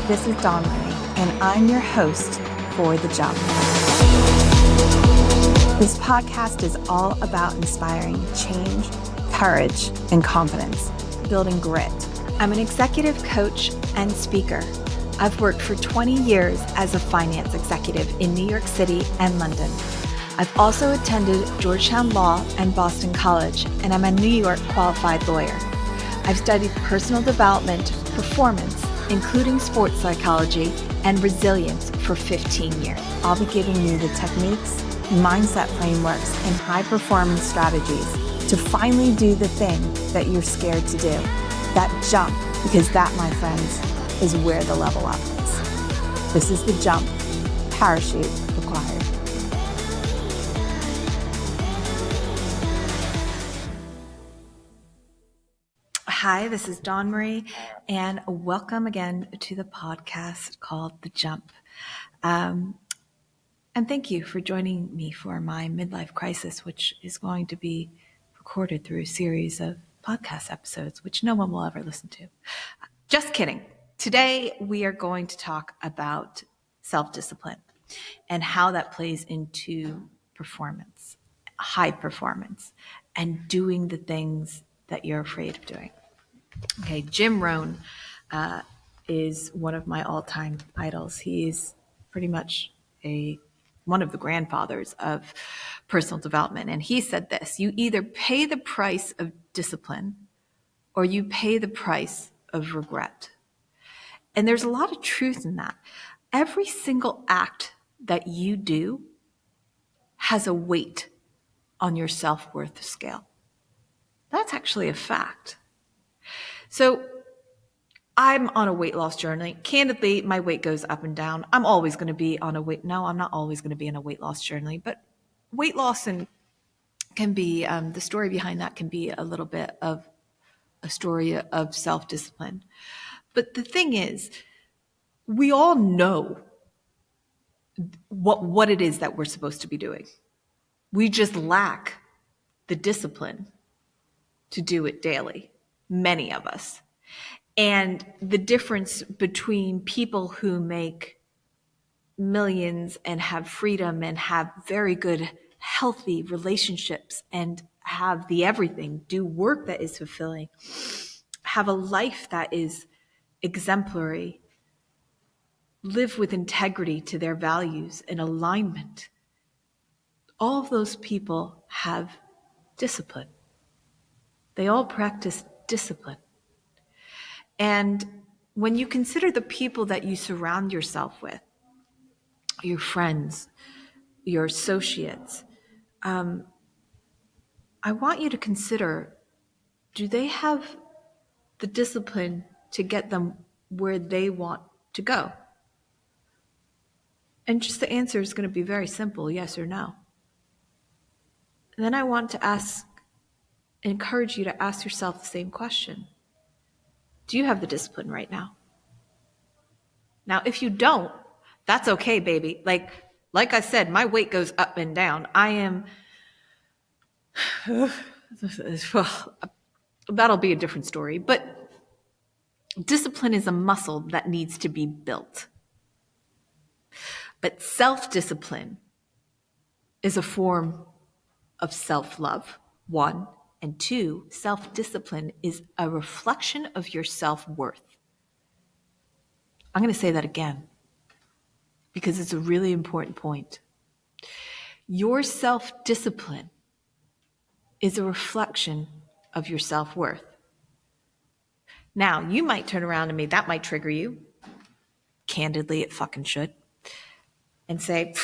This is Dawn Marie, and I'm your host for The Jump. This podcast is all about inspiring change, courage, and confidence, building grit. I'm an executive coach and speaker. I've worked for 20 years as a finance executive in New York City and London. I've also attended Georgetown Law and Boston College, and I'm a New York qualified lawyer. I've studied personal development, performance, including sports psychology, and resilience for 15 years. I'll be giving you the techniques, mindset frameworks, and high-performance strategies to finally do the thing that you're scared to do. That jump, because that, my friends, is where the level up is. This is The Jump, parachute required. Hi, this is Dawn Marie, and welcome again to the podcast called The Jump. And thank you for joining me for my midlife crisis, which is going to be recorded through a series of podcast episodes, which no one will ever listen to. Just kidding. Today, we are going to talk about self-discipline and how that plays into performance, high performance, and doing the things that you're afraid of doing. Okay, Jim Rohn is one of my all-time idols. He's pretty much one of the grandfathers of personal development. And he said this: you either pay the price of discipline or you pay the price of regret. And there's a lot of truth in that. Every single act that you do has a weight on your self-worth scale. That's actually a fact. So I'm on a weight loss journey. Candidly, my weight goes up and down. I'm always going to be on a weight. No, I'm not always going to be on a weight loss journey, but weight loss can be, the story behind that can be a little bit of a story of self-discipline. But the thing is, we all know what it is that we're supposed to be doing. We just lack the discipline to do it daily, many of us. And the difference between people who make millions and have freedom and have very good, healthy relationships and have the everything, do work that is fulfilling, have a life that is exemplary, live with integrity to their values and alignment. All of those people have discipline. They all practice discipline. And when you consider the people that you surround yourself with, your friends, your associates, I want you to consider, do they have the discipline to get them where they want to go? And just the answer is going to be very simple, yes or no. And then I want to encourage you to ask yourself the same question. Do you have the discipline right now? Now, if you don't, that's okay, baby. Like I said, my weight goes up and down. That'll be a different story. But discipline is a muscle that needs to be built. But self-discipline is a form of self-love, one. And two, self-discipline is a reflection of your self-worth. I'm going to say that again because it's a really important point. Your self-discipline is a reflection of your self-worth. Now, you might turn around to me, that might trigger you. Candidly, it fucking should. And say,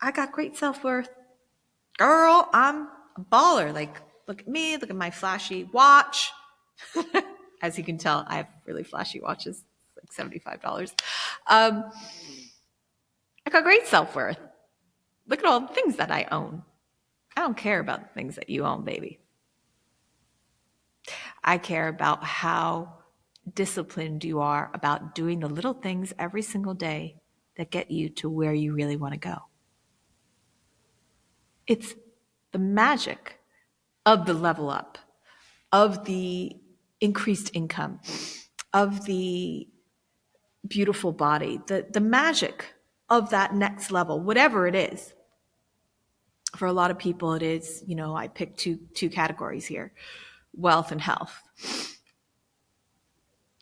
I got great self-worth. Girl, I'm a baller. Look at me, look at my flashy watch. As you can tell, I have really flashy watches, like $75. I got great self-worth. Look at all the things that I own. I don't care about the things that you own, baby. I care about how disciplined you are about doing the little things every single day that get you to where you really want to go. It's the magic of the level up, of the increased income, of the beautiful body, the magic of that next level, whatever it is. For a lot of people, it is, I picked two categories here, wealth and health.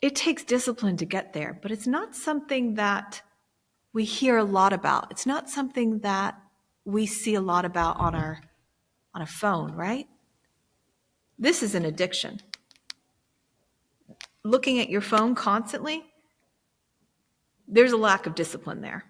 It takes discipline to get there, but it's not something that we hear a lot about. It's not something that we see a lot about on a phone, right? This is an addiction. Looking at your phone constantly, there's a lack of discipline there.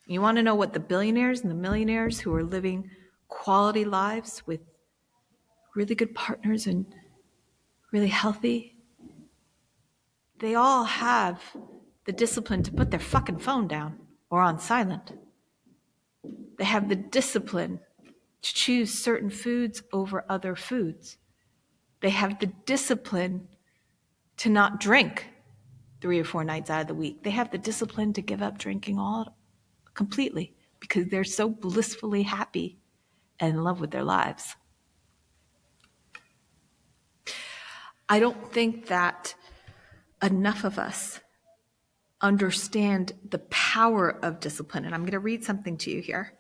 You want to know what the billionaires and the millionaires who are living quality lives with really good partners and really healthy, they all have the discipline to put their fucking phone down or on silent. They have the discipline to choose certain foods over other foods. They have the discipline to not drink 3 or 4 nights out of the week. They have the discipline to give up drinking all completely because they're so blissfully happy and in love with their lives. I don't think that enough of us understand the power of discipline. And I'm going to read something to you here.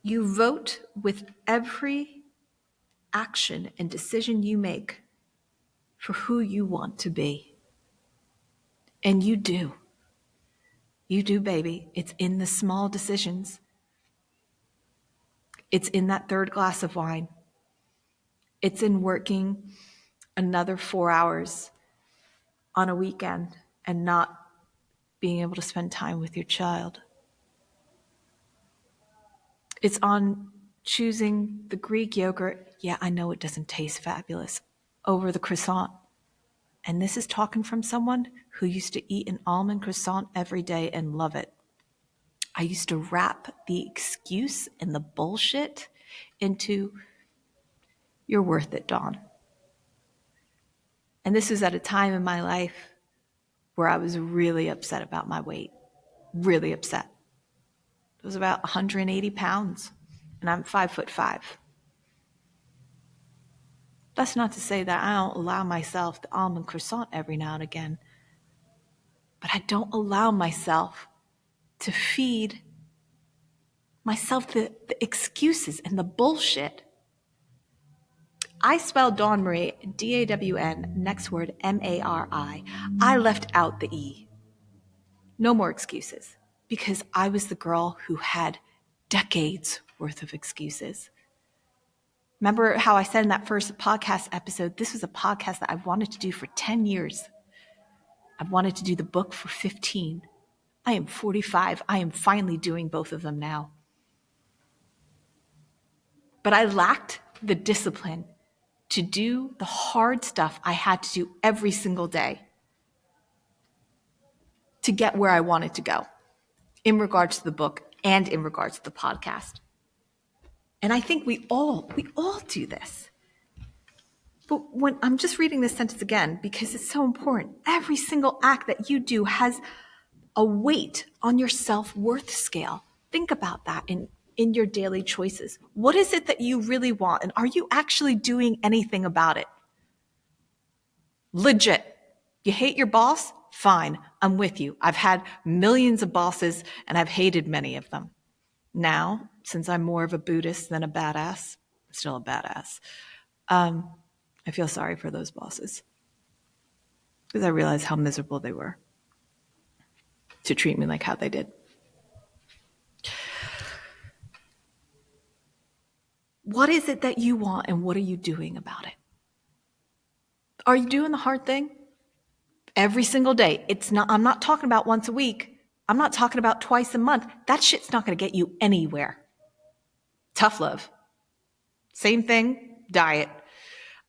You vote with every action and decision you make for who you want to be. And you do. You do, baby. It's in the small decisions. It's in that third glass of wine. It's in working another 4 hours on a weekend and not being able to spend time with your child. It's on choosing the Greek yogurt, yeah, I know it doesn't taste fabulous, over the croissant. And this is talking from someone who used to eat an almond croissant every day and love it. I used to wrap the excuse and the bullshit into, you're worth it, Dawn. And this was at a time in my life where I was really upset about my weight, really upset. It was about 180 pounds, and I'm 5'5". That's not to say that I don't allow myself the almond croissant every now and again, but I don't allow myself to feed myself the excuses and the bullshit. I spelled Dawn Marie, D-A-W-N, next word, M-A-R-I. I left out the E. No more excuses, because I was the girl who had decades worth of excuses. Remember how I said in that first podcast episode, this was a podcast that I've wanted to do for 10 years. I've wanted to do the book for 15. I am 45. I am finally doing both of them now. But I lacked the discipline to do the hard stuff I had to do every single day to get where I wanted to go in regards to the book and in regards to the podcast. And I think we all do this. But when I'm just reading this sentence again, because it's so important, every single act that you do has a weight on your self-worth scale. Think about that in your daily choices. What is it that you really want? And are you actually doing anything about it? Legit. You hate your boss? Fine, I'm with you. I've had millions of bosses and I've hated many of them. Now, since I'm more of a Buddhist than a badass, I'm still a badass, I feel sorry for those bosses because I realize how miserable they were to treat me like how they did. What is it that you want and what are you doing about it? Are you doing the hard thing? Every single day. I'm not talking about once a week. I'm not talking about twice a month. That shit's not going to get you anywhere. Tough love. Same thing, diet.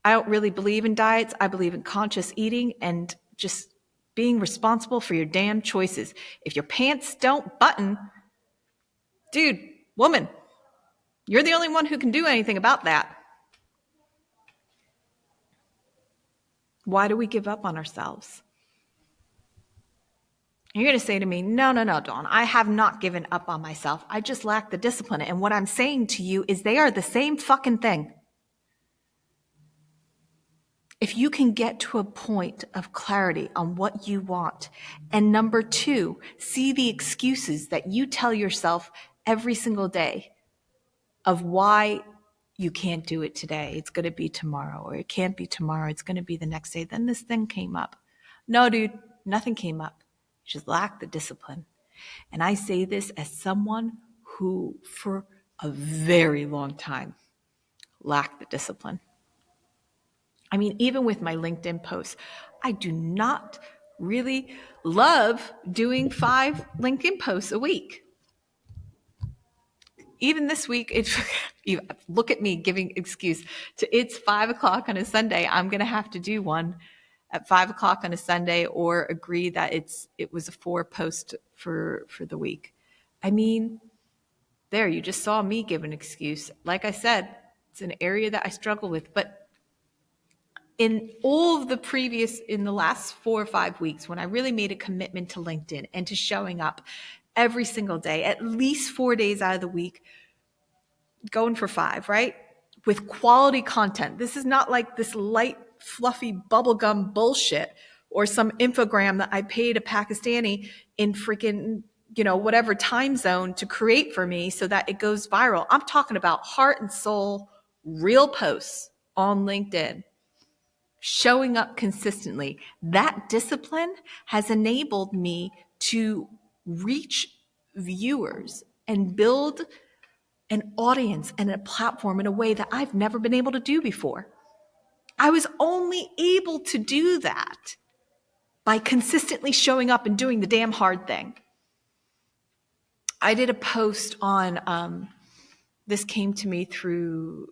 I don't really believe in diets. I believe in conscious eating and just being responsible for your damn choices. If your pants don't button, dude, woman, you're the only one who can do anything about that. Why do we give up on ourselves? You're going to say to me, no, Dawn, I have not given up on myself. I just lack the discipline. And what I'm saying to you is they are the same fucking thing. If you can get to a point of clarity on what you want, and number two, see the excuses that you tell yourself every single day of why you can't do it today, it's going to be tomorrow, or it can't be tomorrow, it's going to be the next day, then this thing came up. No, dude, nothing came up. You just lack the discipline. And I say this as someone who, for a very long time, lacked the discipline. I mean, even with my LinkedIn posts, I do not really love doing 5 LinkedIn posts a week. Even this week, look at me giving excuse to it's 5 o'clock on a Sunday. I'm going to have to do one at 5 o'clock on a Sunday, or agree that it was a 4 post for the week. I mean, there, you just saw me give an excuse. Like I said, it's an area that I struggle with, but in the last 4 or 5 weeks, when I really made a commitment to LinkedIn and to showing up every single day, at least 4 days out of the week, going for 5, right? With quality content. This is not like this light, fluffy bubblegum bullshit or some infogram that I paid a Pakistani in freaking, whatever time zone to create for me so that it goes viral. I'm talking about heart and soul, real posts on LinkedIn. Showing up consistently. That discipline has enabled me to reach viewers and build an audience and a platform in a way that I've never been able to do before. I was only able to do that by consistently showing up and doing the damn hard thing. I did a post on, this came to me through,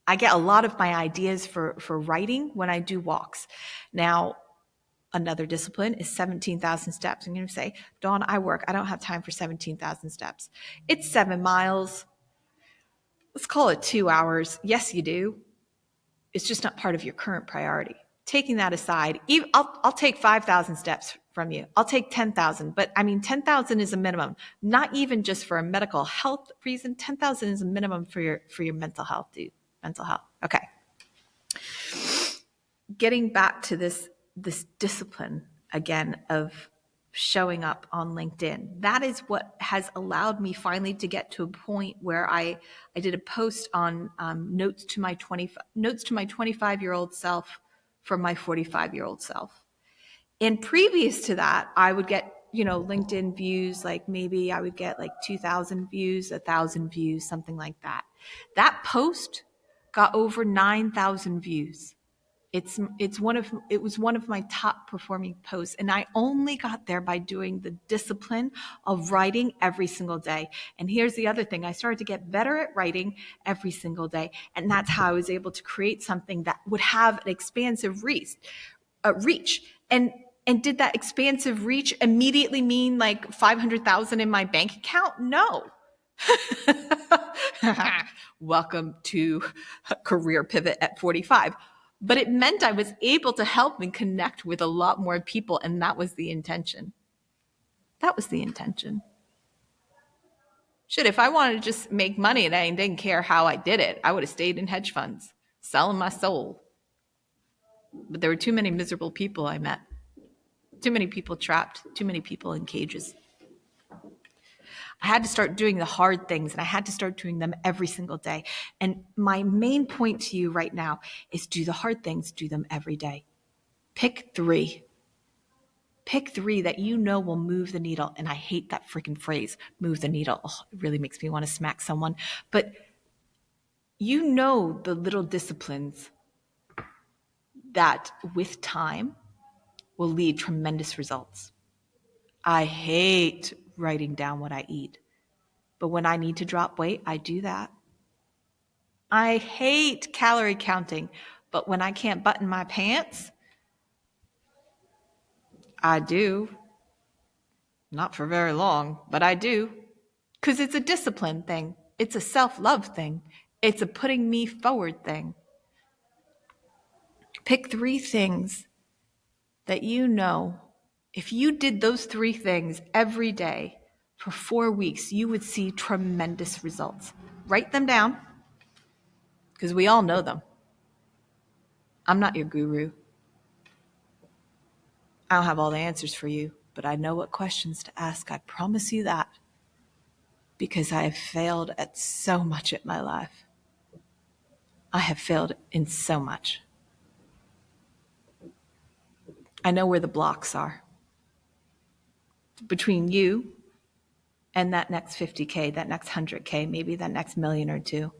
I get a lot of my ideas for writing when I do walks. Now, another discipline is 17,000 steps. I'm going to say, Dawn, I don't have time for 17,000 steps. It's 7 miles. Let's call it 2 hours. Yes, you do. It's just not part of your current priority. Taking that aside, I'll take 5,000 steps from you. I'll take 10,000, but 10,000 is a minimum, not even just for a medical health reason. 10,000 is a minimum for your mental health, dude. Mental health. Okay. Getting back to this discipline again of showing up on LinkedIn. That is what has allowed me finally to get to a point where I did a post on notes to my 25-year-old self from my 45-year-old self. And previous to that, I would get, LinkedIn views, like maybe I would get like 2,000 views, 1,000 views, something like that. That post got over 9,000 views. It was one of my top performing posts, and I only got there by doing the discipline of writing every single day. And here's the other thing: I started to get better at writing every single day, and that's how I was able to create something that would have an expansive reach. And did that expansive reach immediately mean like 500,000 in my bank account? No. Welcome to Career Pivot at 45. But it meant I was able to help and connect with a lot more people, and that was the intention. That was the intention. Shit, if I wanted to just make money and I didn't care how I did it, I would have stayed in hedge funds, selling my soul. But there were too many miserable people I met. Too many people trapped, too many people in cages. I had to start doing the hard things, and I had to start doing them every single day. And my main point to you right now is do the hard things, do them every day. Pick 3. Pick 3 that you know will move the needle. And I hate that freaking phrase, move the needle. Oh, it really makes me want to smack someone. But you know the little disciplines that with time will lead tremendous results. I hate writing down what I eat. But when I need to drop weight, I do that. I hate calorie counting, but when I can't button my pants, I do. Not for very long, but I do. Because it's a discipline thing. It's a self-love thing. It's a putting me forward thing. Pick 3 things that you know, if you did those 3 things every day for 4 weeks, you would see tremendous results. Write them down, because we all know them. I'm not your guru. I don't have all the answers for you, but I know what questions to ask. I promise you that. Because I have failed at so much in my life. I have failed in so much. I know where the blocks are. Between you and that next 50K, that next 100K, maybe that next million or two.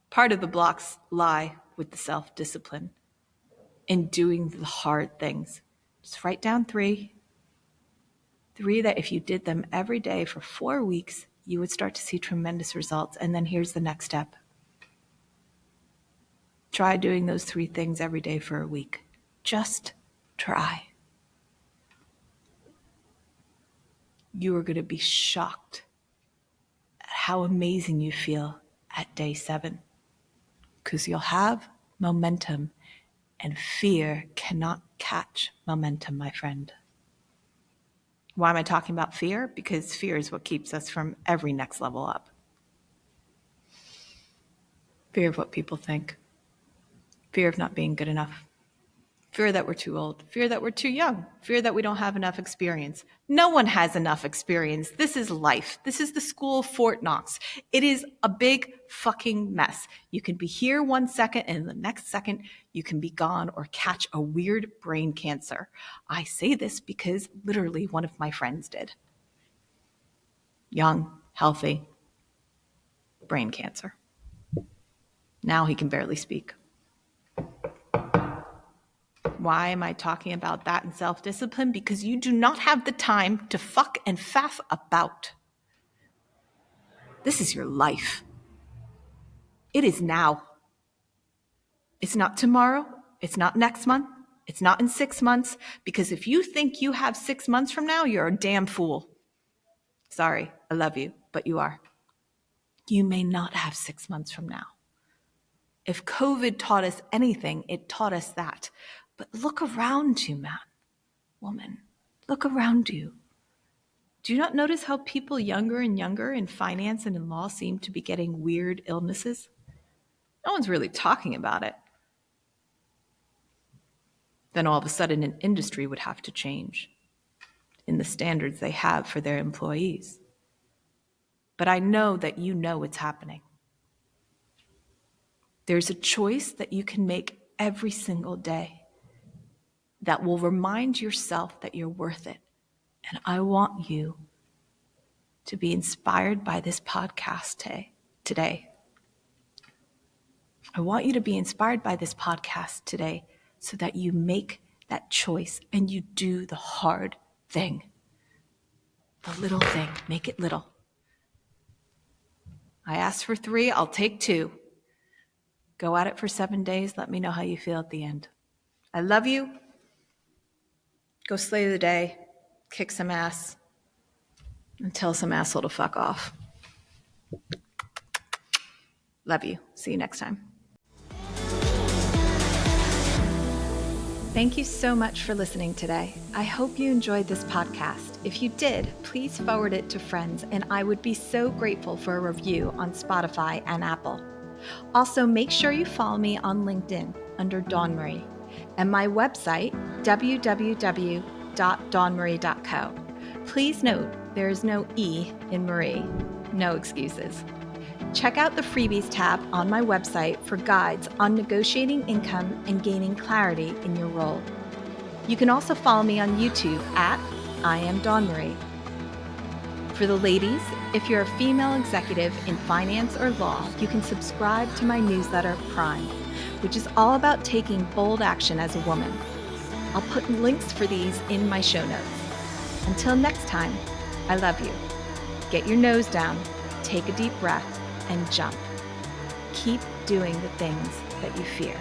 Part of the blocks lie with the self-discipline in doing the hard things. Just write down 3 that if you did them every day for 4 weeks, you would start to see tremendous results. And then here's the next step. Try doing those 3 things every day for a week. Just try. You are going to be shocked at how amazing you feel at day 7. Because you'll have momentum, and fear cannot catch momentum, my friend. Why am I talking about fear? Because fear is what keeps us from every next level up. Fear of what people think. Fear of not being good enough. Fear that we're too old. Fear that we're too young. Fear that we don't have enough experience. No one has enough experience. This is life. This is the school of Fort Knox. It is a big fucking mess. You can be here 1 second and the next second you can be gone or catch a weird brain cancer. I say this because literally one of my friends did. Young, healthy, brain cancer. Now he can barely speak. Why am I talking about that in self-discipline? Because you do not have the time to fuck and faff about. This is your life. It is now. It's not tomorrow. It's not next month. It's not in 6 months. Because if you think you have 6 months from now, you're a damn fool. Sorry, I love you, but you are. You may not have 6 months from now. If COVID taught us anything, it taught us that. But look around you, man, woman. Look around you. Do you not notice how people younger and younger in finance and in law seem to be getting weird illnesses? No one's really talking about it. Then all of a sudden an industry would have to change in the standards they have for their employees. But I know that you know it's happening. There's a choice that you can make every single day that will remind yourself that you're worth it. And I want you to be inspired by this podcast today. I want you to be inspired by this podcast today so that you make that choice and you do the hard thing. The little thing. Make it little. I asked for 3. I'll take 2. Go at it for 7 days. Let me know how you feel at the end. I love you. Go slay the day. Kick some ass. And tell some asshole to fuck off. Love you. See you next time. Thank you so much for listening today. I hope you enjoyed this podcast. If you did, please forward it to friends, and I would be so grateful for a review on Spotify and Apple. Also, make sure you follow me on LinkedIn under Dawn Marie and my website, www.dawnmarie.co. Please note, there is no E in Marie. No excuses. Check out the freebies tab on my website for guides on negotiating income and gaining clarity in your role. You can also follow me on YouTube at I Am Dawn Marie. For the ladies, if you're a female executive in finance or law, you can subscribe to my newsletter, Prime, which is all about taking bold action as a woman. I'll put links for these in my show notes. Until next time, I love you. Get your nose down, take a deep breath, and jump. Keep doing the things that you fear.